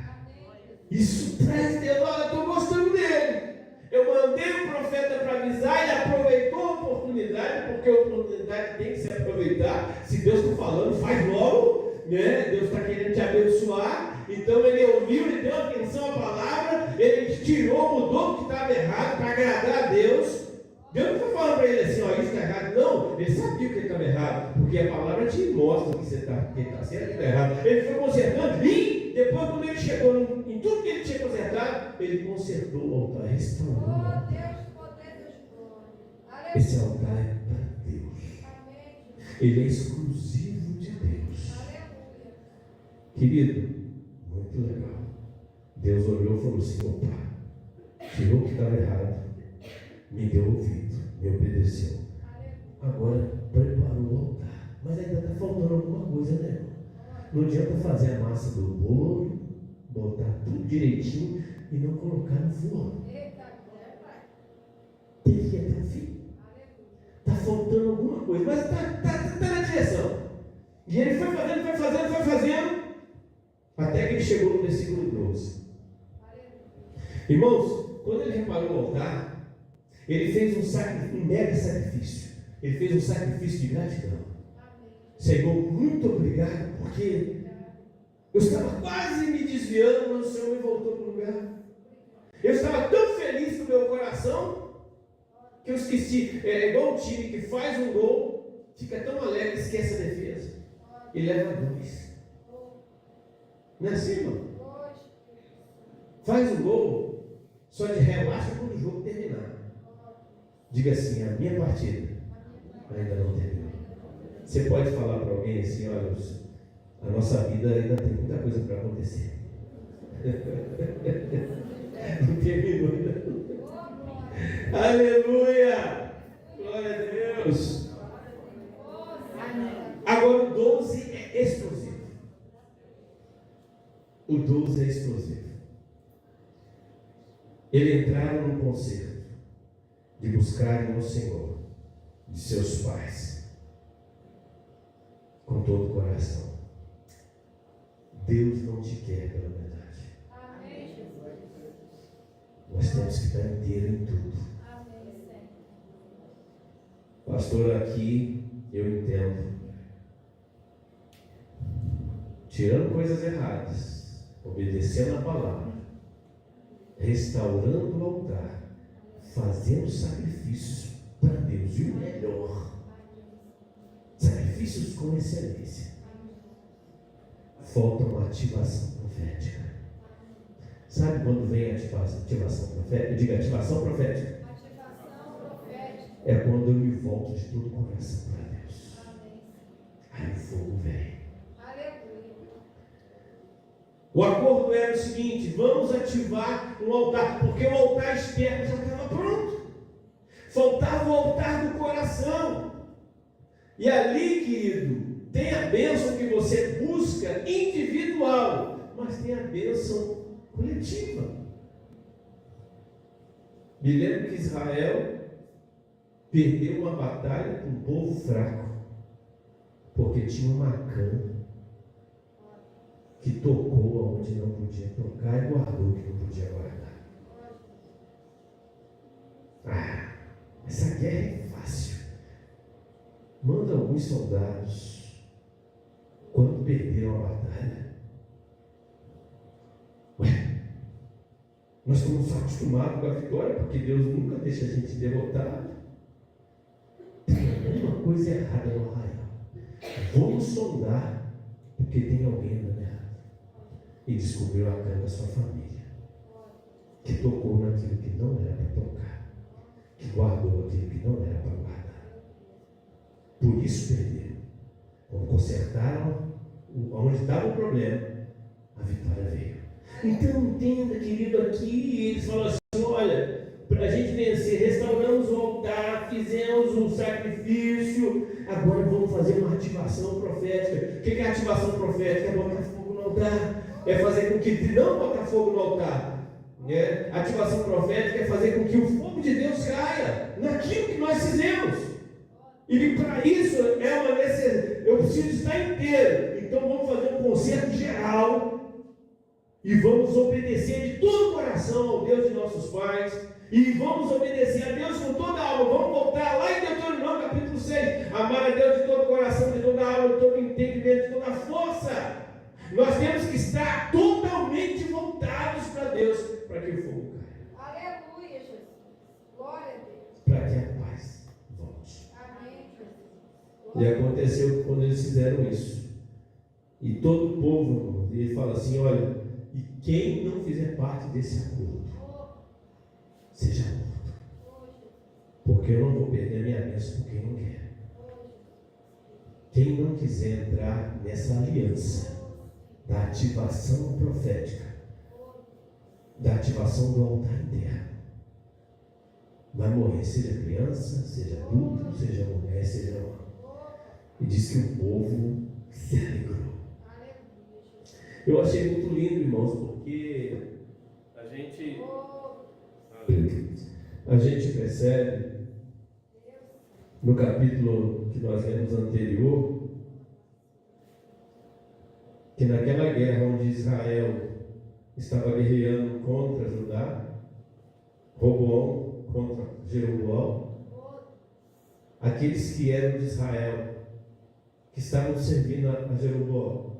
Isso traz Deus: olha, eu estou gostando dele. Eu mandei o profeta para avisar, ele aproveitou a oportunidade, porque a oportunidade tem que se aproveitar. Se Deus está falando, faz logo, né? Deus está querendo te abençoar. Então ele ouviu, ele deu atenção à palavra, ele tirou, mudou o que estava errado para agradar a Deus. Deus não está falando para ele assim, ó, isso está errado. Não, ele sabia que ele estava errado, porque a palavra te mostra que você está certo e está errado. Ele foi consertando e depois, quando ele chegou em tudo que ele tinha consertado, ele consertou o altar, restaurou o altar. Esse altar é para Deus. Ele é exclusivo de Deus. Querido, muito legal. Deus olhou e falou assim, opa, tirou o que estava errado, me deu ouvido, me obedeceu. Agora preparou o altar. Mas ainda está faltando alguma coisa, né, irmão? Não adianta fazer a massa do bolo, botar tudo direitinho e não colocar no forno. Tem que ir até o fim. Está faltando alguma coisa, mas está na direção. E ele foi fazendo, até que ele chegou no versículo 12. Irmãos, quando ele reparou o altar, ele fez um mega sacrifício. Ele fez um sacrifício de gratidão. Senhor, muito obrigado, porque eu estava quase me desviando, mas o Senhor me voltou para o lugar. Eu estava tão feliz no meu coração, que eu esqueci. É igual um time que faz um gol, fica tão alegre, esquece a defesa. E leva 2. Não é assim, irmão? Faz o gol, só de relaxa quando o jogo terminar. Diga assim, a minha partida ainda não terminou. Você pode falar para alguém assim, olha, a nossa vida ainda tem muita coisa para acontecer. Não terminou ainda. Aleluia! Glória a Deus! Agora o 12 é explosivo. O 12 é explosivo. Eles entraram no concerto de buscarem o Senhor de seus pais com todo o coração. Deus não te quer pela metade. Amém, Jesus. Nós temos que estar inteiro em tudo. Amém, Senhor. Pastor, aqui eu entendo. Tirando coisas erradas, obedecendo a palavra, restaurando o altar, fazendo sacrifícios para Deus, e o melhor, sacrifícios com excelência. Falta uma ativação profética. Sabe quando vem a ativação profética? Eu digo ativação profética. Ativação profética. É quando eu me volto de todo o coração para Deus. Amém. Aí o fogo vem. Aleluia. O acordo era o seguinte: vamos ativar um altar, porque o altar externo já estava pronto. Faltava o altar do coração. E ali, querido, tem a bênção que você busca individual, mas tem a bênção coletiva. Me lembro que Israel perdeu uma batalha com um povo fraco, porque tinha uma cã que tocou onde não podia tocar e guardou o que não podia guardar. Essa guerra é fácil. Manda alguns soldados, quando perderam a batalha, nós estamos acostumados com a vitória, porque Deus nunca deixa a gente derrotado. Tem alguma coisa errada no arraial. Vamos sondar, porque tem alguém andando errado. E descobriu a cana da sua família, que tocou naquilo que não era para tocar, que guardou aquilo que não era para guardar. Por isso perderam. Quando consertaram onde estava o problema, a vitória veio. Então entenda, querido, aqui eles falam assim: olha, para a gente vencer, restauramos o altar, fizemos um sacrifício, agora vamos fazer uma ativação profética. O que é ativação profética? É botar fogo no altar. É fazer com que não botar fogo no altar. Ativação profética é fazer com que o fogo de Deus caia naquilo que nós fizemos. E para isso é uma necessidade. Eu preciso estar inteiro. Então vamos fazer um concerto geral e vamos obedecer de todo o coração ao Deus de nossos pais. E vamos obedecer a Deus com toda a alma. Vamos voltar lá em Deuteronômio capítulo 6. Amar a Deus de todo o coração, de toda a alma, de todo o entendimento, de toda a força. Nós temos que estar totalmente voltados para Deus, para que o fogo caia. Aleluia, Jesus. Glória a Deus. Para que a paz volte. Amém, Jesus. E aconteceu quando eles fizeram isso. E todo o povo, irmão, ele fala assim, olha, e quem não fizer parte desse acordo, seja morto. Porque eu não vou perder a minha bênção com quem não quer. Quem não quiser entrar nessa aliança da ativação profética, da ativação do altar interno, vai morrer, seja criança, seja adulto, seja mulher, seja homem. E diz que o povo se alegrou. Eu achei muito lindo, irmãos, porque a gente percebe no capítulo que nós lemos anterior que naquela guerra onde Israel estava guerreando contra Judá, Roboão contra Jeroboão, aqueles que eram de Israel, que estavam servindo a Jeroboão,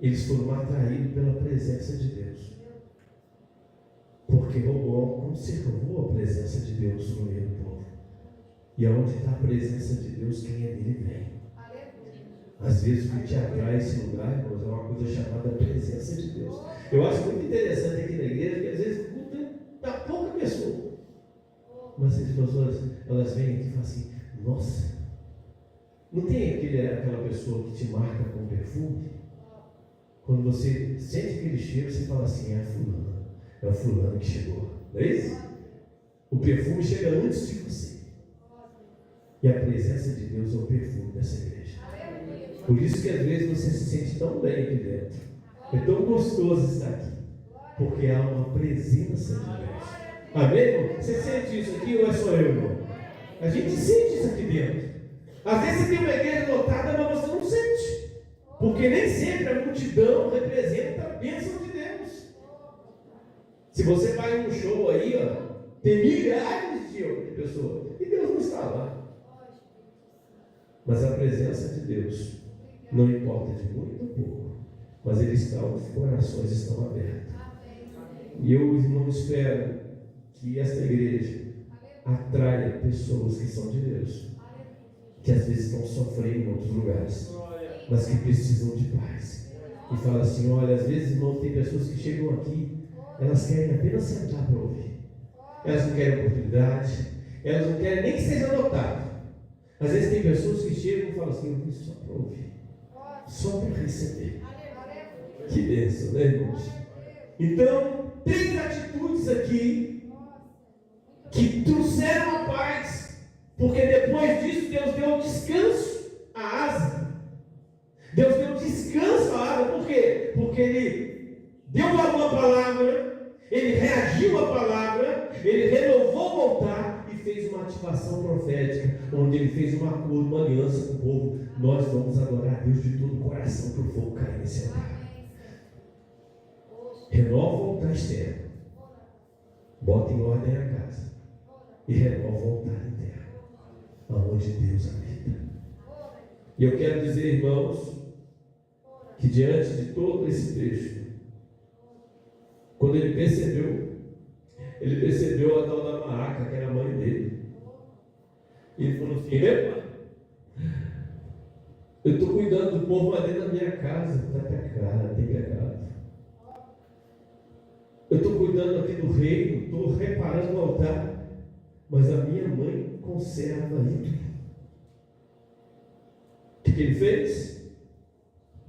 eles foram atraídos pela presença de Deus. Porque Roboão conservou a presença de Deus no meio do povo. E aonde está a presença de Deus, quem é dele vem. Às vezes o que te atrai esse lugar, irmãos, é uma coisa chamada presença de Deus. Eu acho muito interessante aqui na igreja que às vezes está pouca pessoa. Mas as pessoas, elas vêm aqui e falam assim, nossa, não tem aquela pessoa que te marca com perfume? Quando você sente aquele cheiro, você fala assim, é o fulano que chegou. Não é isso? O perfume chega antes de você. E a presença de Deus é o perfume dessa igreja. Por isso que às vezes você se sente tão bem aqui dentro. É tão gostoso estar aqui. Porque há uma presença de Deus. Amém, irmão? Você sente isso aqui ou é só eu, irmão? A gente sente isso aqui dentro. Às vezes você tem uma igreja lotada, mas você não sente. Porque nem sempre a multidão representa a bênção de Deus. Se você vai num show aí, ó, tem milhares de pessoas. E Deus não está lá. Mas a presença de Deus, não importa de muito ou pouco, mas Ele está, os corações estão abertos. E eu, irmão, espero que esta igreja atraia pessoas que são de Deus, que às vezes estão sofrendo em outros lugares, mas que precisam de paz. E fala assim, olha, às vezes, irmão, tem pessoas que chegam aqui, elas querem apenas sentar para ouvir. Elas não querem oportunidade, elas não querem nem que seja notado. Às vezes tem pessoas que chegam e falam assim, eu vim só para ouvir, só para receber. Que bênção, né, irmãos? Então, 3 atitudes aqui que trouxeram a paz, porque depois disso Deus deu descanso à asa. Deus deu descanso à asa, por quê? Porque Ele deu valor à palavra, Ele reagiu à palavra, Ele renovou o altar e fez uma ativação profética, onde Ele fez um acordo, uma aliança com o povo. Nós vamos adorar a Deus de todo o coração para o fogo cair nesse altar. Renova o altar externo, bota em ordem a casa e renova o altar interno, aonde Deus habita. E eu quero dizer, irmãos, que diante de todo esse texto, quando ele percebeu a tal da Maaca, que era a mãe dele. E ele falou assim, epa, eu estou cuidando do povo lá dentro da minha casa, está pecado, tem pecado. Eu estou cuidando aqui do reino, estou reparando o altar, mas a minha mãe conserva ídolo. O que ele fez?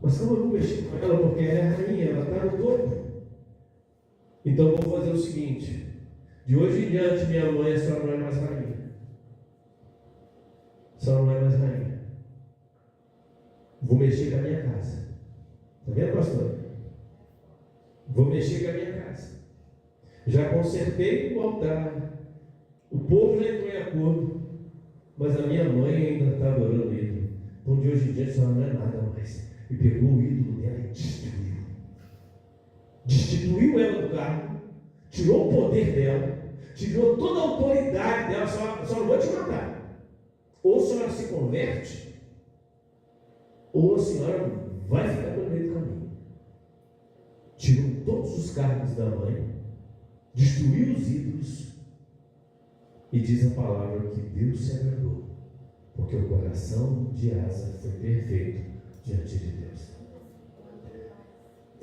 Mas como eu vou mexer com ela? Porque ela é a rainha, ela está no topo. Então vou fazer o seguinte: de hoje em diante, minha mãe, a senhora não é mais rainha. A senhora não é mais rainha. Vou mexer com a minha casa. Está vendo, pastor? Vou mexer com a minha casa. Já consertei o altar. O povo já entrou em acordo. Mas a minha mãe ainda está adorando o ídolo. Então de hoje em diante, a senhora não é nada mais. E pegou o ídolo dela e destruiu. Destituiu ela do cargo, tirou o poder dela tirou toda a autoridade dela, só não vou te matar. Ou a senhora se converte, ou a senhora vai ficar no meio do caminho. Tirou todos os cargos da mãe, destruiu os ídolos, e diz a palavra que Deus se agradou, porque o coração de Asa foi perfeito diante de Deus.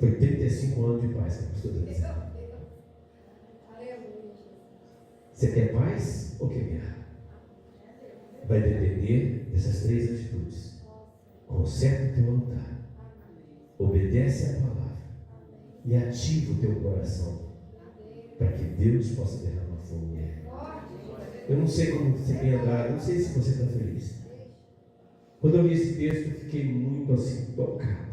Foi 35 anos de paz que a pastora disse. Você quer paz ou quer guerra? Vai depender dessas 3 atitudes. Conserta o teu altar, obedece a palavra e ativa o teu coração para que Deus possa derramar fogo nele. Eu não sei como você tem andado, não sei se você está feliz. Quando eu li esse texto, eu fiquei muito assim, tocado.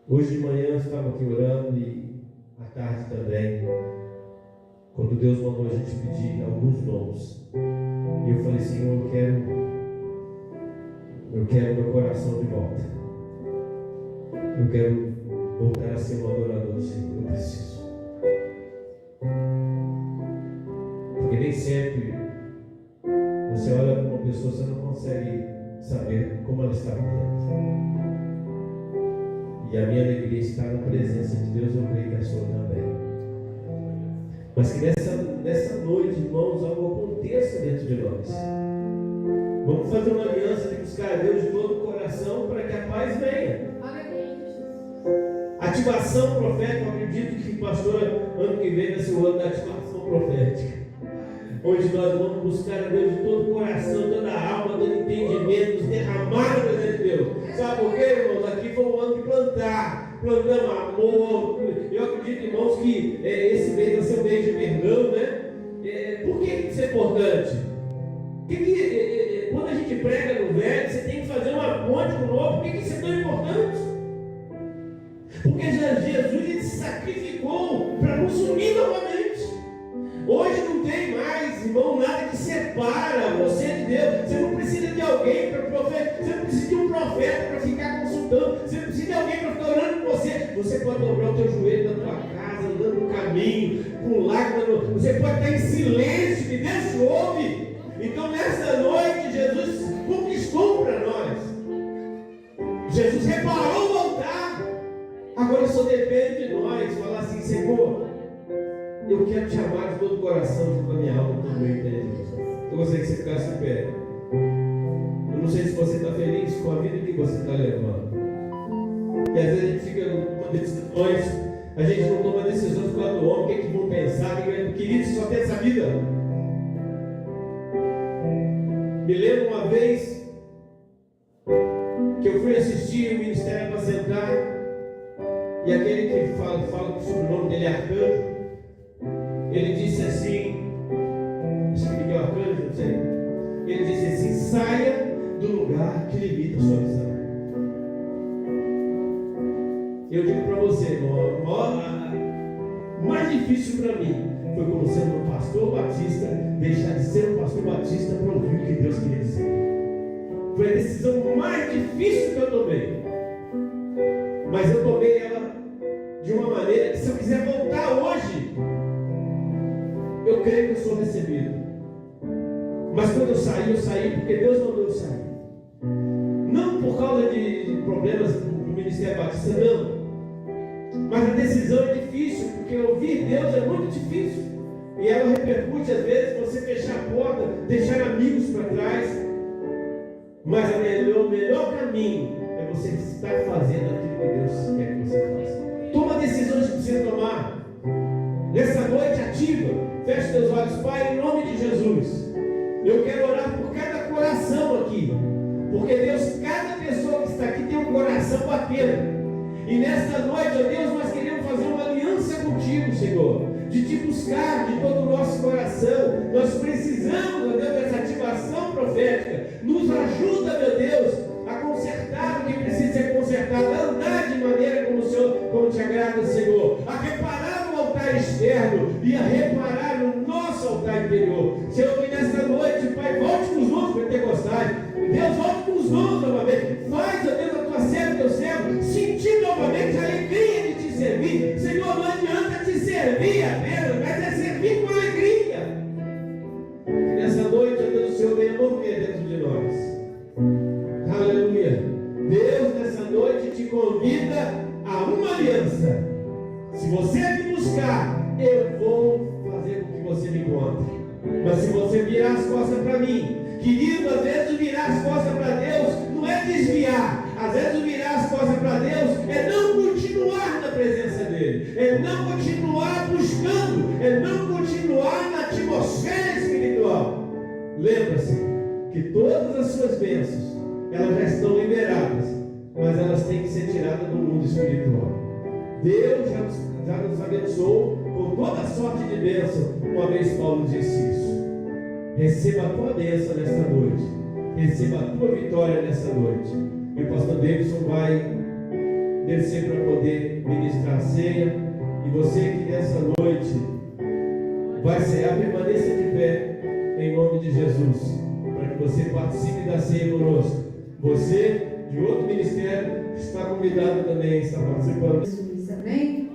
Hoje de manhã eu estava aqui orando e à tarde também, quando Deus mandou a gente pedir alguns dons. E eu falei, Senhor, eu quero meu coração de volta. Eu quero voltar a ser um adorador do Senhor. Eu preciso. Porque nem sempre você olha para uma pessoa, você não consegue saber como ela está por dentro. E a minha alegria está na presença de Deus, eu creio que a sua também. Mas que nessa noite, irmãos, algo aconteça dentro de nós. Vamos fazer uma aliança de buscar a Deus de todo o coração para que a paz venha. Ativação profética, eu acredito que, pastor, ano que vem vai ser o ano da ativação profética. Onde nós vamos buscar a Deus de todo o coração, toda a alma, todo entendimento, nos derramar na presença de Deus. Sabe por quê, irmãos? Aqui foi um ano de plantar. Plantamos amor. Eu acredito, irmãos, que esse mês vai ser um mês de perdão, né? Por que isso é importante? Quando a gente prega no velho, você tem que fazer uma ponte com o novo. Por que isso é tão importante? Porque Jesus ele se sacrificou para nos unir novamente. Hoje não tem mais, irmão, nada que separa você de Deus. Você não precisa de alguém para profetizar. Você não precisa de um profeta para ficar consultando. Você não precisa de alguém para ficar orando por você. Você pode dobrar o teu joelho na tua casa, andando no caminho, pular. Você pode estar em silêncio, que Deus te ouve. Então nessa noite Jesus conquistou para nós. Jesus reparou o altar. Agora só depende de nós falar assim, Senhor, eu quero te amar de todo o coração, de toda a minha alma, de todo o meu entendimento. Eu gostaria que você ficasse de pé. Eu não sei se você está feliz com a vida que você está levando. E às vezes a gente fica tomando decisões, a gente não toma decisões por causa do homem, o que é que vão pensar, querido, só tem essa vida. Me lembro uma vez que eu fui assistir o Ministério para Sentar, e aquele que fala que o sobrenome dele é Arcanjo, ele disse assim, isso aqui é o Arcanjo, não sei. Ele disse assim, saia do lugar que limita a sua visão. Eu digo para você, irmão, o mais difícil para mim foi como sendo um pastor batista, deixar de ser um pastor batista para ouvir o que Deus queria dizer. Foi a decisão mais difícil que eu tomei. Mas eu tomei ela de uma maneira que se eu quiser voltar hoje, eu creio que eu sou recebido. Mas quando eu saí porque Deus mandou eu sair. Não por causa de problemas do Ministério Batista, não. Mas a decisão é difícil, porque ouvir Deus é muito difícil. E ela repercute, às vezes, você fechar a porta, deixar amigos para trás. Mas o melhor caminho é você estar fazendo aquilo que Deus quer que você faça. Toma decisões que precisa tomar. Nessa noite ativa, feche teus olhos, Pai, em nome de Jesus. Eu quero orar por cada coração aqui. Porque Deus, cada pessoa que está aqui tem um coração batendo. E nesta noite, ó Deus, nós queremos fazer uma aliança contigo, Senhor. De te buscar de todo o nosso coração. Nós precisamos, ó Deus, dessa ativação profética. Nos ajuda, meu Deus, a consertar o que precisa ser consertado, a andar de maneira como te agrada, Senhor, a reparar o altar externo e a reparar o nosso altar interior. Senhor, que nesta noite, Pai, volte com os dons pentecostais. Deus, volte com os dons novamente. Faz, ó Deus, a tua serva, teu servo, sentir novamente a alegria de te servir. Senhor, não adianta te servir apenas, mas é servir com alegria. eu vou fazer com que você me encontre. Mas se você virar as costas para mim, querido, às vezes o virar as costas para Deus não é desviar. Às vezes o virar as costas para Deus é não continuar na presença dEle, é não continuar buscando, é não continuar na atmosfera espiritual. Lembra-se que todas as suas bênçãos, elas já estão liberadas, mas elas têm que ser tiradas do mundo espiritual. Deus já nos abençoou com toda sorte de bênção. Uma vez Paulo disse isso. Receba a tua bênção nesta noite, receba a tua vitória nesta noite. E o pastor Davidson vai descer para poder ministrar a ceia. E você que nessa noite vai cear, permaneça de pé em nome de Jesus, para que você participe da ceia conosco. Você de outro ministério está convidado também, está participando. Jesus, amém?